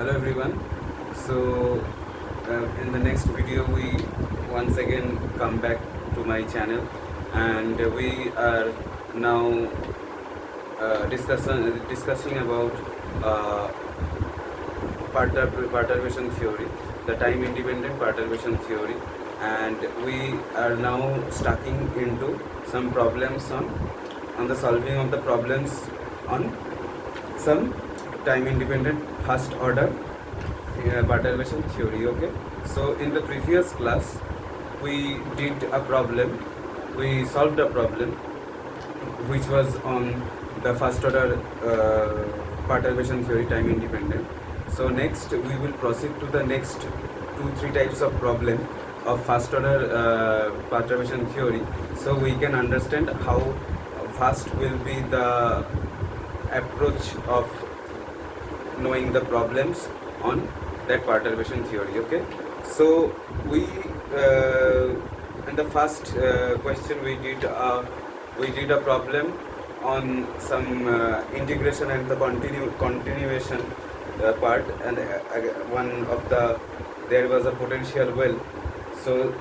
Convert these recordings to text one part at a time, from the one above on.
Hello everyone. So in the next video we once again come back to my channel, and we are now discussing about uh, perturbation theory, the time independent perturbation theory, and we are now starting into some problems on the solving of the problems on some time independent first order perturbation theory. Okay, so in the previous class we did a problem, we solved a problem which was on the first order perturbation theory, time independent. So next we will proceed to the next 2-3 types of problem of first order perturbation theory, so we can understand how fast will be the approach of knowing the problems on that perturbation theory. Okay, so we in the first question we did a problem on some integration and the continuation part, and one of the there was a potential well. So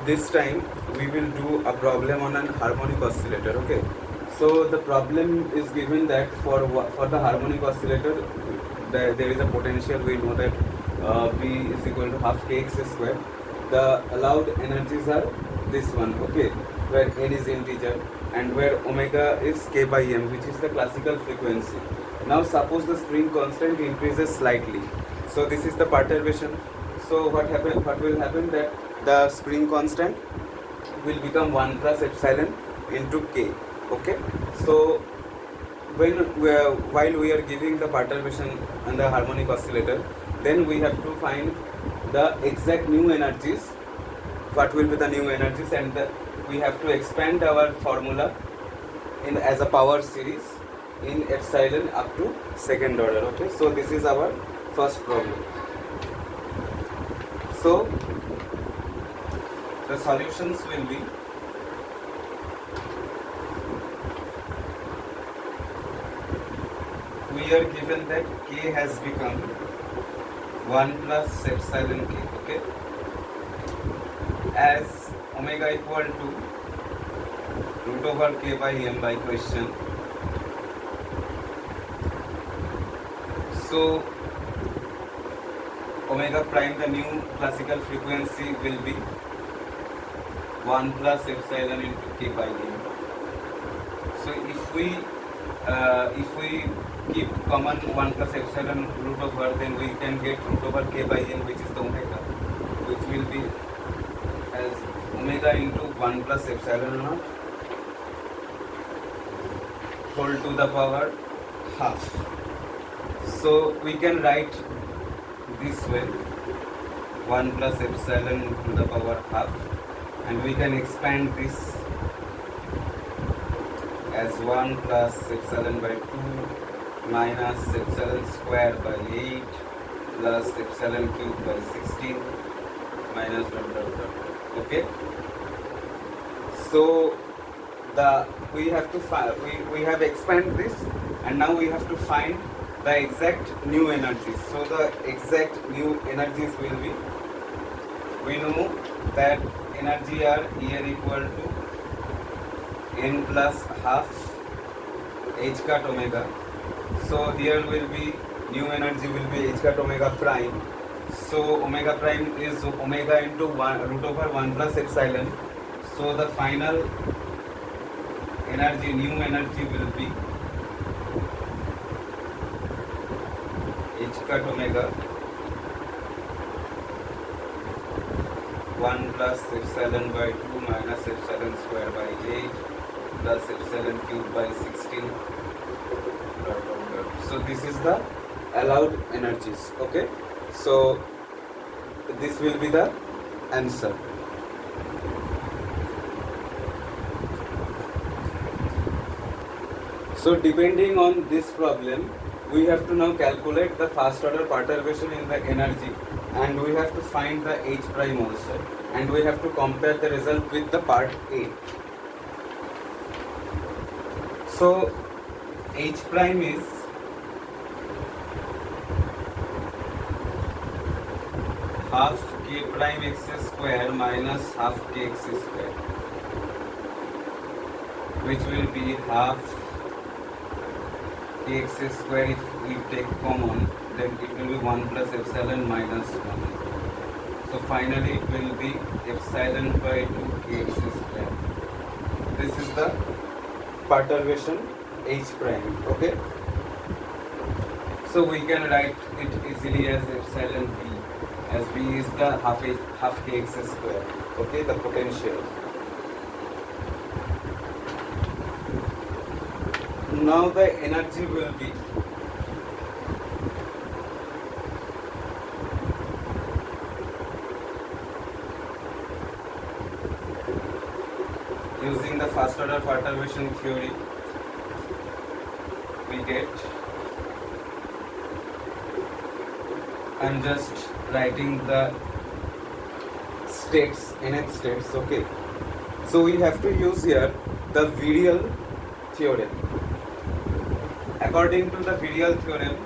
this time we will do a problem on an harmonic oscillator. Okay, so the problem is given that for the harmonic oscillator there is a potential. We know that V is equal to half kx square. The allowed energies are this one, okay, where n is integer and where omega is k by m, which is the classical frequency. Now suppose the spring constant increases slightly, so this is the perturbation. So what will happen, that the spring constant will become 1 plus epsilon into k. Okay, so while we are giving the perturbation and the harmonic oscillator, then we have to find the exact new energies. What will be the new energies, and we have to expand our formula in as a power series in epsilon up to second order. Okay, so this is our first problem. So the solutions will be, we are given that k has become 1 plus epsilon k, okay, as omega equal to root over k by m by question. So omega prime, the new classical frequency, will be 1 plus epsilon into k by m. So if we keep common 1 plus epsilon root over, then we can get root over k by n, which is the omega, which will be as omega into 1 plus epsilon naught whole to the power half. So we can write this way, 1 plus epsilon to the power half, and we can expand this as 1 plus epsilon by 2 minus epsilon square by 8 plus epsilon cube by 16 minus dot dot dot. Okay, so we have to we have expand this, and now we have to find the exact new energies. So the exact new energies will be, we know that energy are here equal to n plus half h cut omega. So here will be new energy will be h cut omega prime. So omega prime is omega into root over 1 plus epsilon. So the final energy, new energy, will be h cut omega 1 plus epsilon by 2 minus epsilon square by 8 plus epsilon cube by 16 dot dot dot. So this is the allowed energies. Okay, so this will be the answer. So depending on this problem, we have to now calculate the first order perturbation in the energy, and we have to find the h prime also, and we have to compare the result with the part A. So h prime is half k prime x square minus half kx square, which will be half kx square. If we take common, then it will be 1 plus epsilon minus 1. So finally it will be epsilon by 2 kx square. This is the perturbation h prime. Okay, so we can write it easily as epsilon v, as v is the half kx square. Okay, the potential. Now the energy will be using the first order perturbation theory. We get, I'm just writing the states, nth states. Okay, so we have to use here the virial theorem. According to the virial theorem,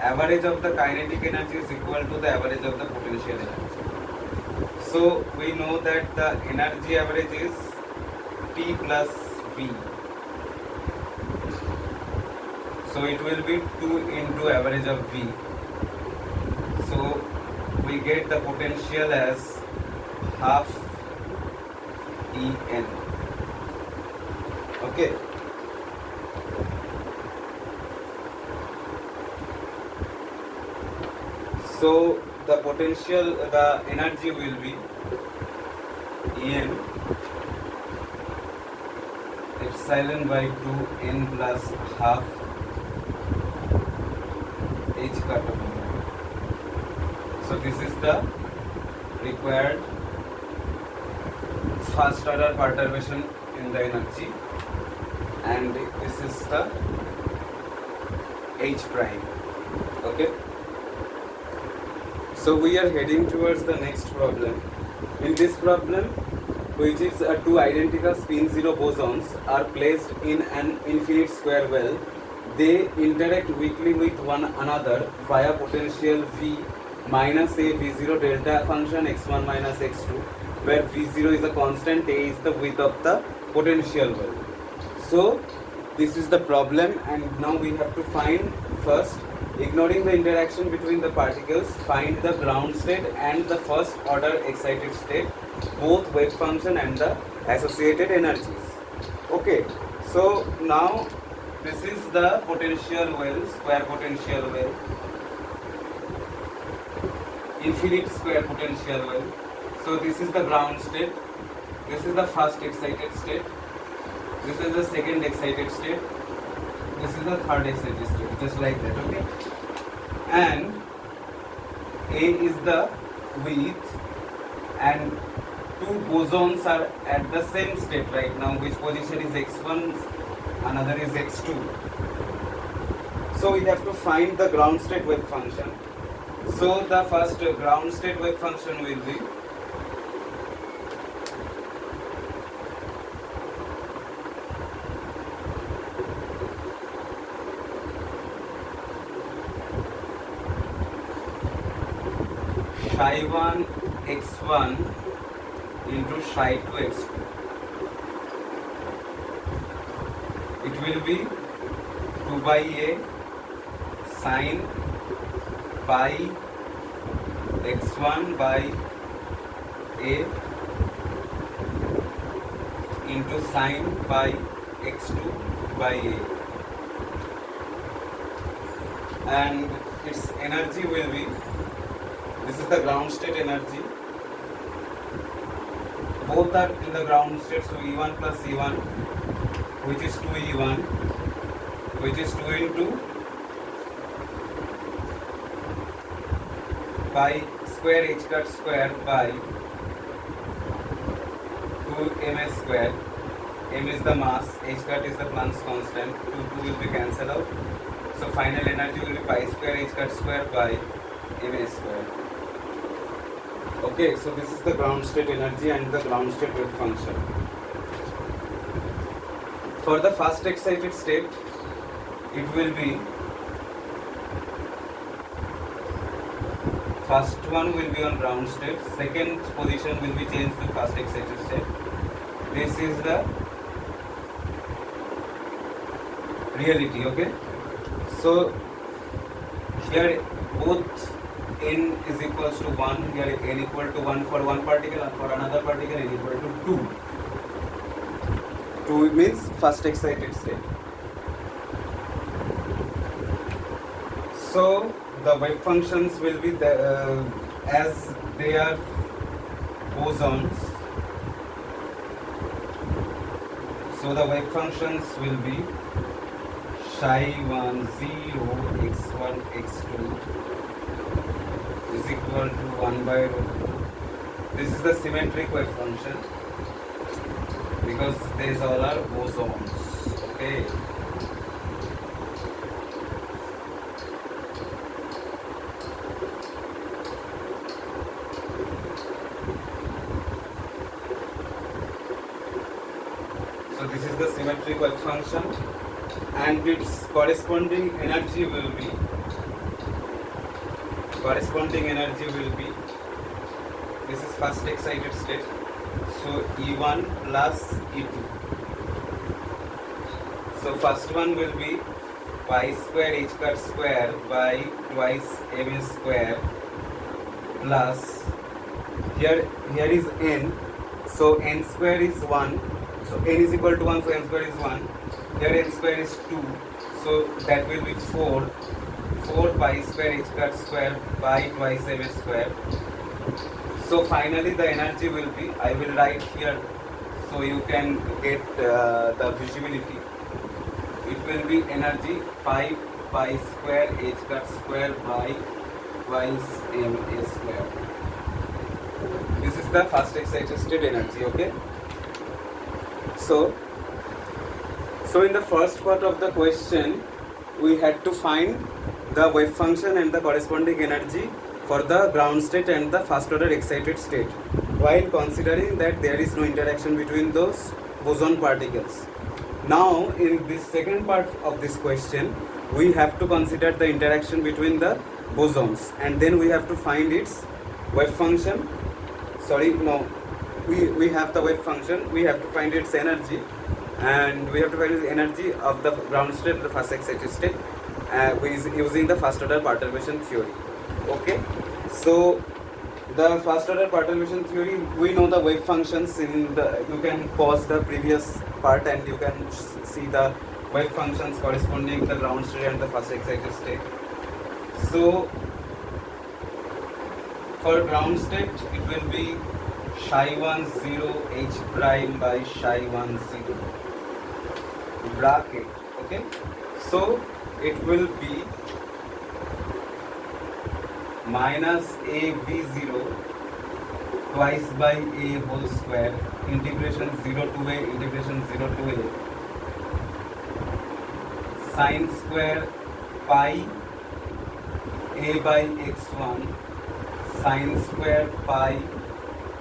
average of the kinetic energy is equal to the average of the potential energy. So we know that the energy average is T plus V. So it will be 2 into average of V. So we get the potential as half En. Okay. So the potential, the energy will be En epsilon by 2 n plus half h cut over. So this is the required first order perturbation in the energy, and this is the h prime. Okay, so we are heading towards the next problem. In this problem, which is two identical spin zero bosons are placed in an infinite square well, they interact weakly with one another via potential V minus a V0 delta function x1 minus x2, where V0 is a constant, a is the width of the potential well. So this is the problem, and now we have to find, first, ignoring the interaction between the particles, find the ground state and the first order excited state, both wave function and the associated energies. Okay, so now this is the potential well, square potential well, infinite square potential well. So this is the ground state, this is the first excited state, this is the second excited state, this is the third excited state, just like that. Okay, and A is the width, and two bosons are at the same state right now, which position is x1, another is x2. So we have to find the ground state wave function. So the first ground state wave function will be psi1 x1 into psi2 x2. It will be 2 by a sine pi x1 by a into sine pi x2 by a, and its energy will be, this is the ground state energy, both are in the ground state, so E1 plus E1, which is 2E1, which is 2 into pi square h cut square by 2 ms square. M is the mass, h cut is the Planck's constant, 2 will be cancelled out. So final energy will be pi square h cut square by ms square. Okay, so this is the ground state energy and the ground state wave function. For the first excited state, it will be first one will be on ground state, second position will be changed to first excited state. This is the reality, okay? So here both n is equals to 1, here n equal to 1 for one particle and for another particle n equal to 2. 2 means first excited state. So the wave functions will be as they are bosons. So the wave functions will be psi1 0 x1 x2 is equal to 1 by root 2. This is the symmetric wave function because these all are bosons. Okay. So this is the symmetric wave function, and its corresponding energy will be this is first excited state, so E1 plus E2. So first one will be pi square h cut square by twice m square plus here is n, so n square is 1, so n is equal to 1, so n square is 1. Here n square is 2, so that will be 4 pi square h cut square by twice m square. So finally the energy will be, I will write here so you can get the visibility. It will be energy 5 pi square h cut square by twice m square. This is the first excited state energy, okay? So in the first part of the question, we had to find the wave function and the corresponding energy for the ground state and the first order excited state, while considering that there is no interaction between those boson particles. Now, in this second part of this question, we have to consider the interaction between the bosons, and then we have to find its wave function. We have the wave function, we have to find its energy, and we have to find the energy of the ground state, the first excited state, using the first order perturbation theory. Okay, so the first order perturbation theory, we know the wave functions. You can pause the previous part and you can see the wave functions corresponding to the ground state and the first excited state. So for ground state, it will be psi1 0 h prime by psi1 0 bracket. Okay, so it will be minus a v0 twice by a whole square integration 0 to a integration 0 to a sine square pi a by x1 sine square pi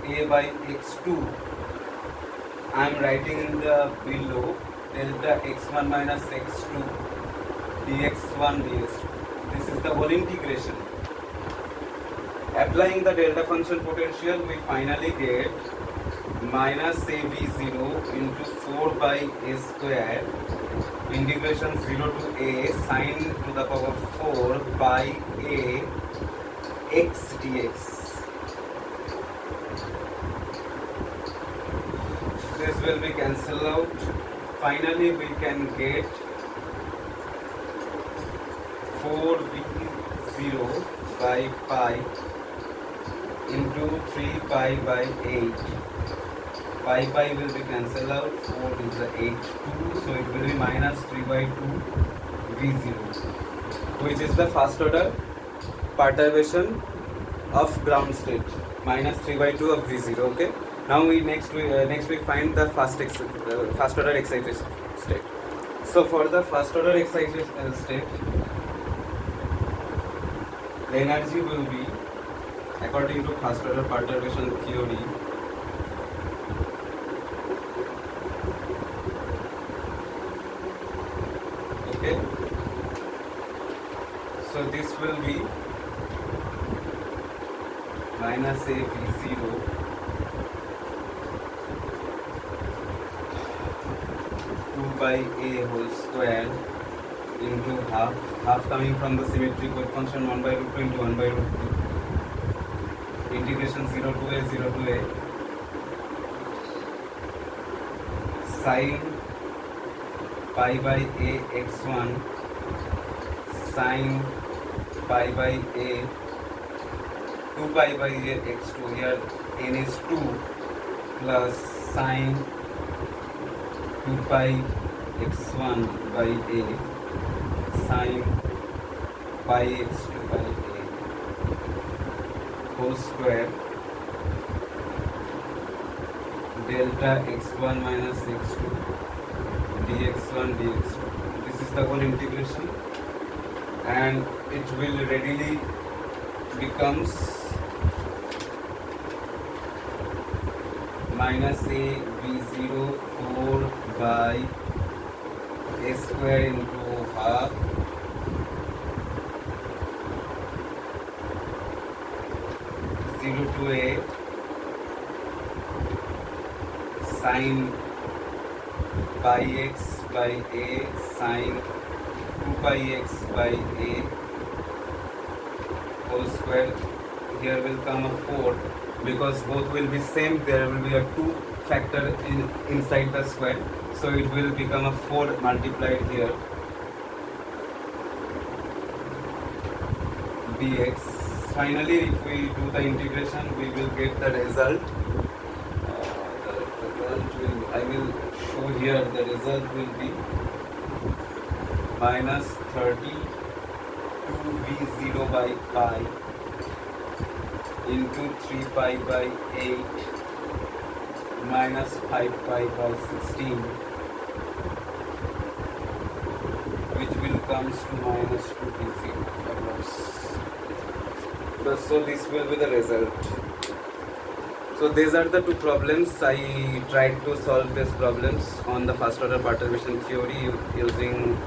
a by x2. I am writing in the below delta x1 minus x2 dx1 ds2. This is the whole integration. Applying the delta function potential, we finally get minus a v0 into 4 by a square integration 0 to a sine to the power 4 by a x dx. This will be cancelled out. Finally, we can get 4v0 by pi into 3 pi by 8. Pi will be cancelled out. 4 is the 8 2, so it will be minus 3 by 2 v0, which is the first order perturbation of ground state. Minus 3 by 2 of v0. Okay. Now next we find the first order excited state. So for the first order excited state, the energy will be, according to first order perturbation theory, okay, so this will be minus a v0 2 by a whole square into half coming from the symmetric wave function 1 by root 2 into 1 by root 2 integration 0 to a sin pi by a x1 sin pi by a 2 pi by a x2, here n is 2, plus sin 2 pi x1 by a sin pi x2 by a whole square delta x1 minus x2 dx1 dx2. This is the whole integration, and it will readily becomes minus a v0 4 by a square into half zero to a sin pi x by a sin 2 pi x by a whole square. Here will come a 4 because both will be same. There will be a 2 factor inside the square, so it will become a 4 multiplied here dx. Finally, if we do the integration, we will get the result. I will show here. The result will be minus 32 v0 by pi into 3 pi by 8 minus 5 pi by 16, which will comes to minus 2 v0. So this will be the result. So these are the two problems. I tried to solve these problems on the first order perturbation theory using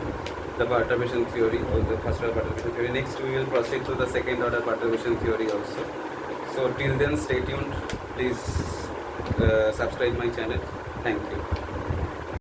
the perturbation theory or the first order perturbation theory. Next we will proceed to the second order perturbation theory also. So till then, stay tuned. Please subscribe my channel. Thank you.